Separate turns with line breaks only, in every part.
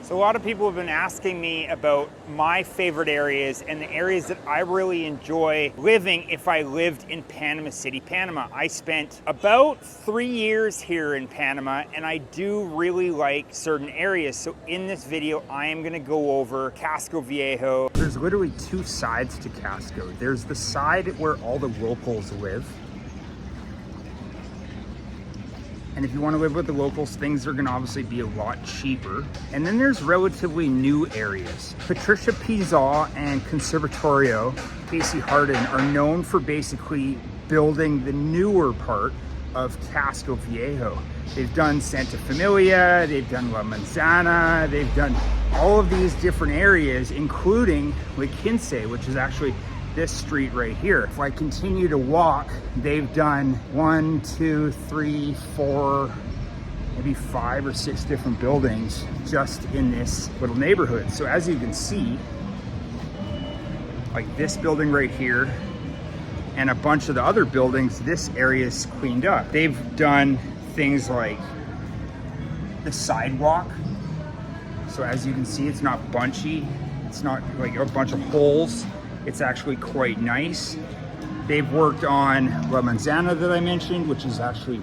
So a lot of people have been asking me about my favorite areas and the areas that I really enjoy living if I lived in Panama City, Panama. I spent about 3 years here in Panama and I do really like certain areas. So in this video, I am gonna go over Casco Viejo. There's literally two sides to Casco. There's the side where all the locals live. And if you want to live with the locals, things are going to obviously be a lot cheaper. And then there's relatively new areas. Patricia Pizzaw and Conservatorio, Casey Harden, are known for basically building the newer part of Casco Viejo. They've done Santa Familia, they've done La Manzana, they've done all of these different areas, including Quince, which is actually this street right here. If I continue to walk, they've done 1, 2, 3, 4, maybe 5 or 6 different buildings just in this little neighborhood. So as you can see, like this building right here and a bunch of the other buildings, this area is cleaned up. They've done things like the sidewalk. So as you can see, it's not bunchy. It's not like a bunch of holes. It's actually quite nice. They've worked on La Manzana that I mentioned, which is actually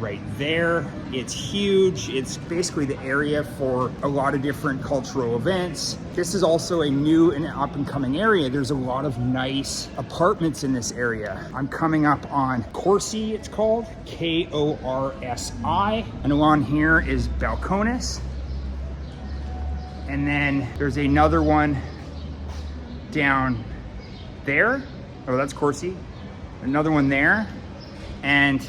right there. It's huge. It's basically the area for a lot of different cultural events. This is also a new and up and coming area. There's a lot of nice apartments in this area. I'm coming up on Corsi, it's called, Korsi. And along here is Balcones. And then there's another one down there. Oh, that's Corsi. Another one there. And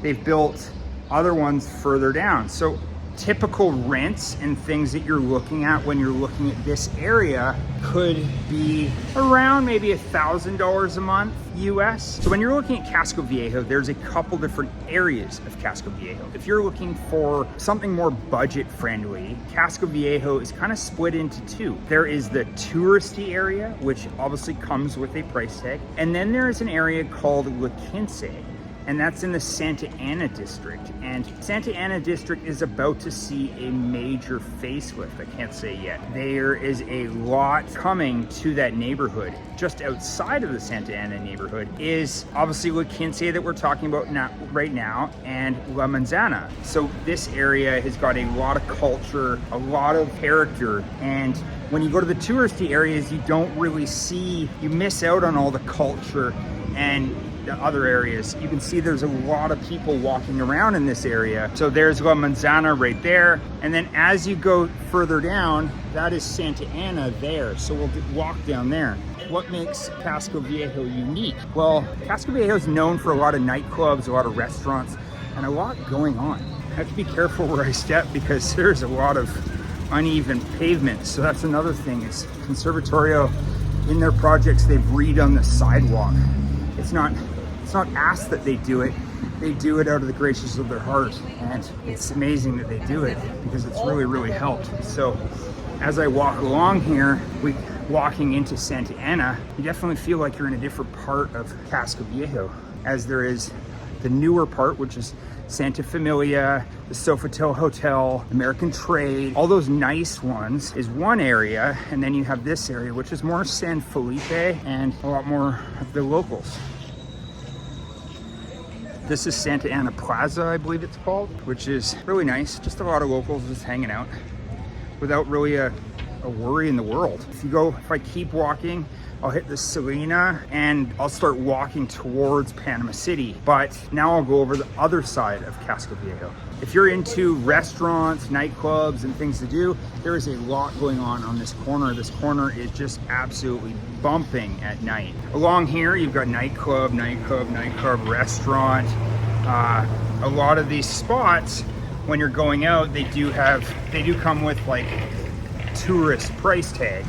they've built other ones further down. So typical rents and things that you're looking at when you're looking at this area could be around maybe $1,000 a month US. So when you're looking at Casco Viejo, there's a couple different areas of Casco Viejo. If you're looking for something more budget friendly, Casco Viejo is kind of split into two. There is the touristy area, which obviously comes with a price tag. And then there is an area called La Quince, and that's in the Santa Ana district. And Santa Ana district is about to see a major facelift. I can't say yet. There is a lot coming to that neighborhood. Just outside of the Santa Ana neighborhood is obviously La Quince that we're talking about right now, and La Manzana. So this area has got a lot of culture, a lot of character, and when you go to the touristy areas, you don't really see, you miss out on all the culture and the other areas. You can see there's a lot of people walking around in this area. So there's La Manzana right there. And then as you go further down, that is Santa Ana there. So we'll walk down there. What makes Casco Viejo unique? Well, Casco Viejo is known for a lot of nightclubs, a lot of restaurants, and a lot going on. I have to be careful where I step because there's a lot of uneven pavement. So that's another thing is Conservatorio, in their projects, they've redone the sidewalk. It's not asked that they do it. They do it out of the graces of their heart, and it's amazing that they do it because it's really, really helped. So as I walk along here, walking into Santa Ana, you definitely feel like you're in a different part of Casco Viejo, as there is the newer part, which is Santa Familia, the Sofitel Hotel, American Trade, all those nice ones is one area. And then you have this area, which is more San Felipe and a lot more of the locals. This is Santa Ana Plaza, I believe it's called, which is really nice. Just a lot of locals just hanging out without really a worry in the world. If I keep walking, I'll hit the Salina and I'll start walking towards Panama City. But now I'll go over the other side of Casco Viejo. If you're into restaurants, nightclubs, and things to do, there is a lot going on this corner. This corner is just absolutely bumping at night. Along here, you've got nightclub, restaurant. A lot of these spots, when you're going out, they do come with like tourist price tag.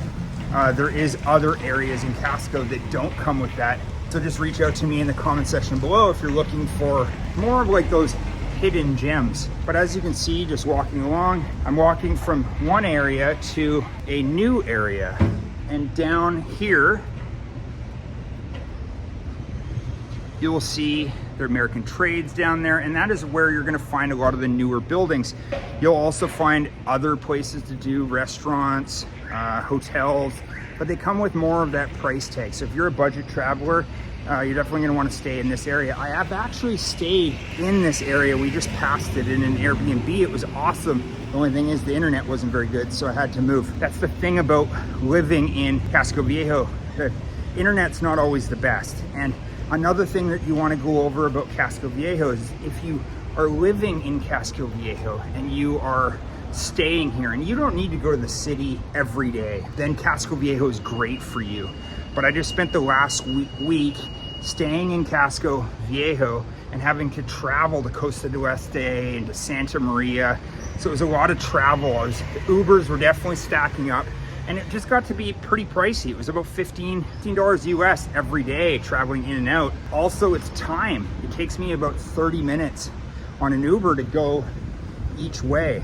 There is other areas in Casco that don't come with that. So just reach out to me in the comment section below if you're looking for more of like those hidden gems. But as you can see, just walking along, I'm walking from one area to a new area. And down here, you will see Their American Trades down there, and that is where you're gonna find a lot of the newer buildings. You'll also find other places to do restaurants, hotels, but they come with more of that price tag. So if you're a budget traveler, you're definitely gonna wanna stay in this area. I have actually stayed in this area. We just passed it in an Airbnb. It was awesome. The only thing is the internet wasn't very good, so I had to move. That's the thing about living in Casco Viejo. The internet's not always the best. And another thing that you wanna go over about Casco Viejo is if you are living in Casco Viejo and you are staying here and you don't need to go to the city every day, then Casco Viejo is great for you. But I just spent the last week staying in Casco Viejo and having to travel to Costa del Este and to Santa Maria. So it was a lot of travel. The Ubers were definitely stacking up, and it just got to be pretty pricey. It was about $15 US every day traveling in and out. Also, it's time. It takes me about 30 minutes on an Uber to go each way.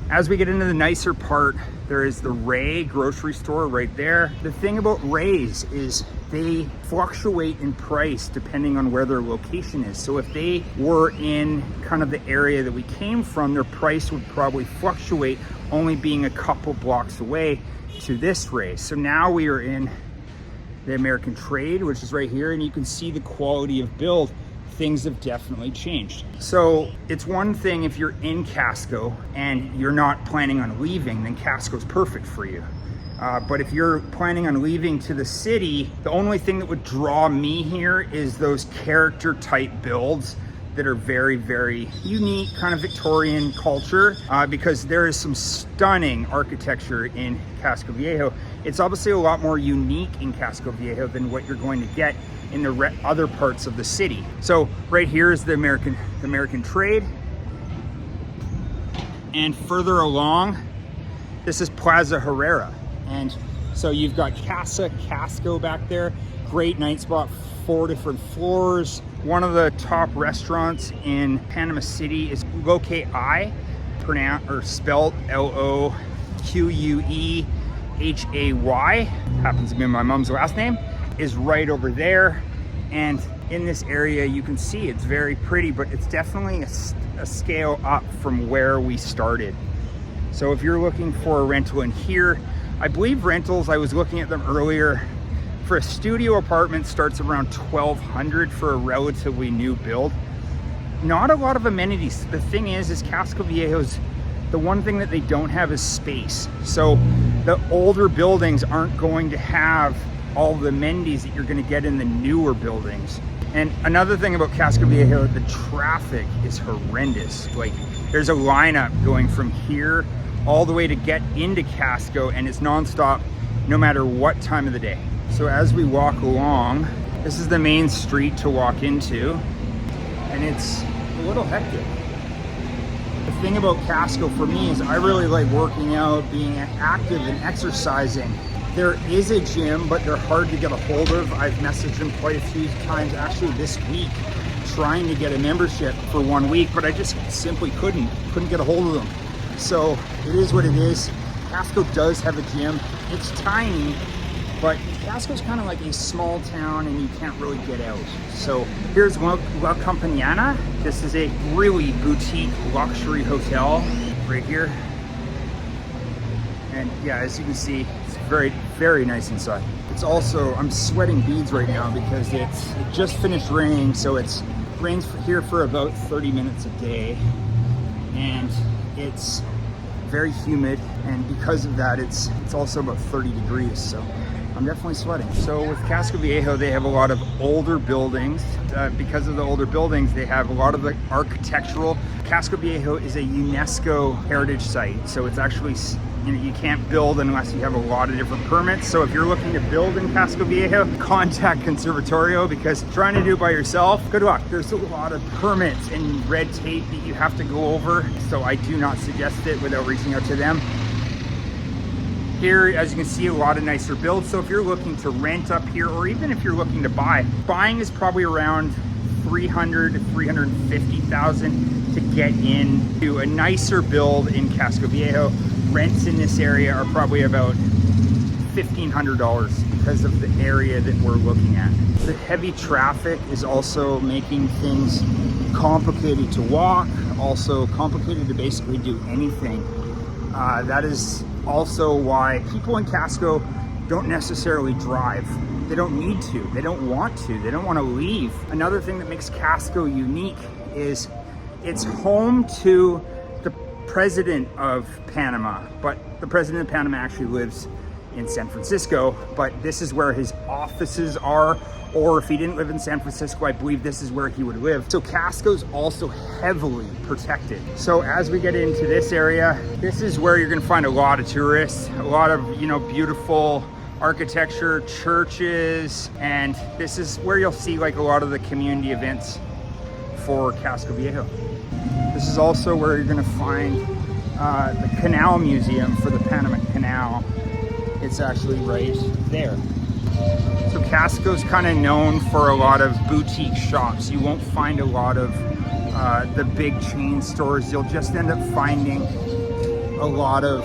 As we get into the nicer part, there is the Ray grocery store right there. The thing about Ray's is they fluctuate in price depending on where their location is. So if they were in kind of the area that we came from, their price would probably fluctuate, only being a couple blocks away to this Ray. So now we are in the American Trade, which is right here, and you can see the quality of build. Things have definitely changed. So it's one thing if you're in Casco and you're not planning on leaving, then Casco's perfect for you. But if you're planning on leaving to the city, the only thing that would draw me here is those character type builds that are very, very unique, kind of Victorian culture, because there is some stunning architecture in Casco Viejo. It's obviously a lot more unique in Casco Viejo than what you're going to get in the other parts of the city. So right here is the American Trade. And further along, this is Plaza Herrera. And so you've got Casco back there. Great night spot, 4 different floors. One of the top restaurants in Panama City is Loquay, spelled Loquehay. Happens to be my mom's last name. Is right over there. And in this area you can see it's very pretty, but it's definitely a scale up from where we started. So if you're looking for a rental in here, I believe rentals, I was looking at them earlier, for a studio apartment starts around $1,200 for a relatively new build. Not a lot of amenities. The thing is Casco Viejo's, the one thing that they don't have is space. So the older buildings aren't going to have all the amenities that you're going to get in the newer buildings. And another thing about Casco Viejo, the traffic is horrendous. Like, there's a lineup going from here all the way to get into Casco, and it's nonstop no matter what time of the day. So as we walk along, this is the main street to walk into, and it's a little hectic. The thing about Casco for me is I really like working out, being active and exercising. There is a gym, but they're hard to get a hold of. I've messaged them quite a few times actually this week, trying to get a membership for 1 week, but I just simply couldn't get a hold of them. So it is what it is. Casco does have a gym. It's tiny, but Casco's kind of like a small town and you can't really get out. So here's La Campaña. This is a really boutique luxury hotel right here. And yeah, as you can see, it's very, very nice inside. It's also, I'm sweating beads right now because it just finished raining. So it rains here for about 30 minutes a day. And it's very humid. And because of that, it's also about 30 degrees. So I'm definitely sweating. So with Casco Viejo, they have a lot of older buildings. Because of the older buildings, they have a lot of the architectural. Casco Viejo is a UNESCO heritage site. So it's actually, you can't build unless you have a lot of different permits. So if you're looking to build in Casco Viejo, contact Conservatorio, because trying to do it by yourself, good luck. There's a lot of permits and red tape that you have to go over. So I do not suggest it without reaching out to them. Here, as you can see, a lot of nicer builds. So if you're looking to rent up here, or even if you're looking to buy, buying is probably around $300,000 to $350,000 to get into a nicer build in Casco Viejo. Rents in this area are probably about $1,500 because of the area that we're looking at. The heavy traffic is also making things complicated to walk, also complicated to basically do anything. That is also why people in Casco don't necessarily drive. They don't need to, they don't want to, they don't want to leave. Another thing that makes Casco unique is it's home to the president of Panama, but the president of Panama actually lives in San Francisco, but this is where his offices are, or if he didn't live in San Francisco, I believe this is where he would live. So Casco's also heavily protected. So as we get into this area, this is where you're gonna find a lot of tourists, a lot of, you know, beautiful architecture, churches, and this is where you'll see like a lot of the community events for Casco Viejo. This is also where you're gonna find the Canal Museum for the Panama Canal. It's actually right there. So Casco's kind of known for a lot of boutique shops. You won't find a lot of the big chain stores. You'll just end up finding a lot of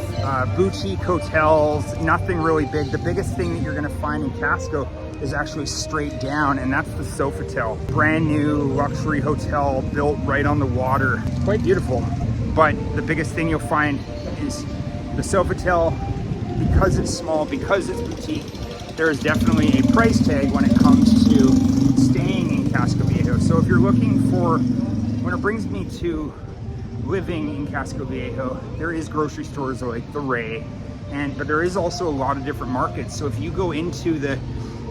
boutique hotels, nothing really big. The biggest thing that you're gonna find in Casco is actually straight down, and that's the Sofitel. Brand new luxury hotel built right on the water. It's quite beautiful. But the biggest thing you'll find is the Sofitel. Because it's small, because it's boutique, there is definitely a price tag when it comes to staying in Casco Viejo. So if you're looking for, when it brings me to living in Casco Viejo, there is grocery stores like the Ray, but there is also a lot of different markets. So if you go into the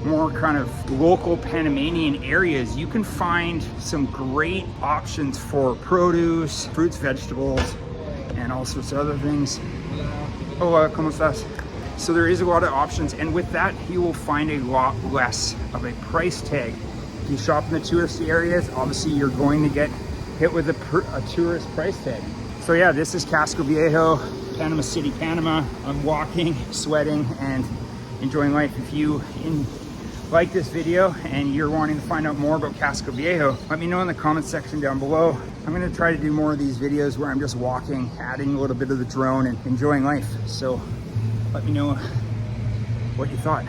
more kind of local Panamanian areas, you can find some great options for produce, fruits, vegetables, and all sorts of other things. Hola, ¿cómo estás? So there is a lot of options, and with that, you will find a lot less of a price tag. If you shop in the touristy areas, obviously you're going to get hit with a tourist price tag. So yeah, this is Casco Viejo, Panama City, Panama. I'm walking, sweating, and enjoying life. If you like this video and you're wanting to find out more about Casco Viejo, let me know in the comment section down below. I'm gonna try to do more of these videos where I'm just walking, adding a little bit of the drone and enjoying life. So let me know what you thought.